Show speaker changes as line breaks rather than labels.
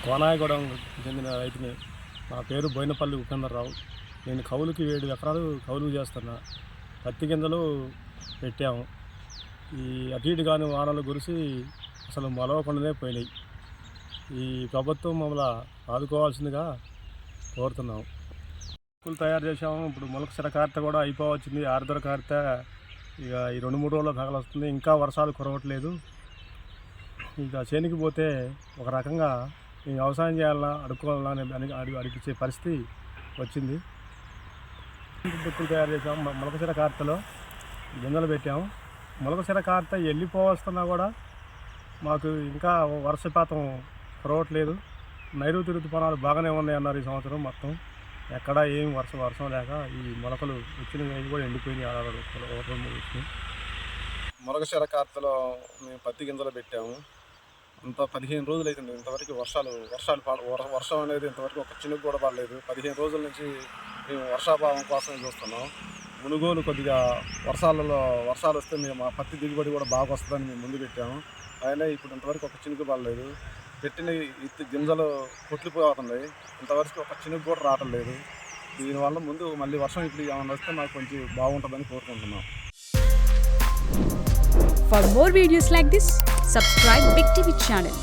కోనాయగూడెం చెందిన రైతుని. నా పేరు బోయినపల్లి ఉపేంద్రరావు. నేను కౌలుకి 7 ఎకరాలు కౌలుకు చేస్తున్నా. పత్తి గింజలు పెట్టాము. ఈ అటు ఇటు కాని వానలు కురిసి అసలు మొలవకుండానే పోయినాయి. ఈ ప్రభుత్వం మమ్మల్ని ఆదుకోవాల్సిందిగా కోరుతున్నాం. మొలకలు తయారు చేసాము. ఇప్పుడు మొలక చిరకార్త కూడా అయిపోవచ్చింది. ఆరుద్ర కార్త ఇక ఈ 2-3 రోజుల్లో తగలొస్తుంది. ఇంకా వర్షాలు కురవట్లేదు. ఇక చేనికి పోతే ఒక రకంగా ఈ వ్యవసాయం చేయాలన్నా అడుక్కోవాలన్నా అని అడిగించే పరిస్థితి వచ్చింది. దుక్కులు తయారు చేసాము. మొలకసిర కార్తెలో గింజలు పెట్టాము. మొలకసిర కార్తె వెళ్ళిపోవస్తున్నా కూడా మాకు ఇంకా వర్షపాతం కురవట్లేదు. నైరుతి ఋతుపవనాలు బాగానే ఉన్నాయి అన్నారు ఈ సంవత్సరం. మొత్తం ఎక్కడ ఏం వర్షం లేక ఈ మొలకలు వచ్చినవి కూడా ఎండిపోయినాయి. వచ్చినాయి. మొలకసిర కార్తెలో మేము పత్తి గింజలు పెట్టాము. అంత 15 రోజులు అవుతుంది. ఇంతవరకు వర్షం అనేది ఇంతవరకు ఒక చినుకు కూడా పడలేదు. 15 రోజుల నుంచి మేము వర్షాభావం కోసం చూస్తున్నాం. మునుగోలు కొద్దిగా వర్షాలు వస్తే మేము ఆ పత్తి దిగుబడి కూడా బాగా వస్తుందని మేము ముందు పెట్టాము. అయినా ఇప్పుడు ఇంతవరకు ఒక చినుకు పడలేదు. పెట్టిన గింజలు కొట్లిపోతున్నాయి. ఇంతవరకు ఒక చినుకు కూడా రావటం లేదు. దీనివల్ల ముందు మళ్ళీ వర్షం ఇప్పుడు ఏమైనా వస్తే మాకు కొంచెం బాగుంటుందని కోరుకుంటున్నాం.
For more videos like this, subscribe Big TV channel.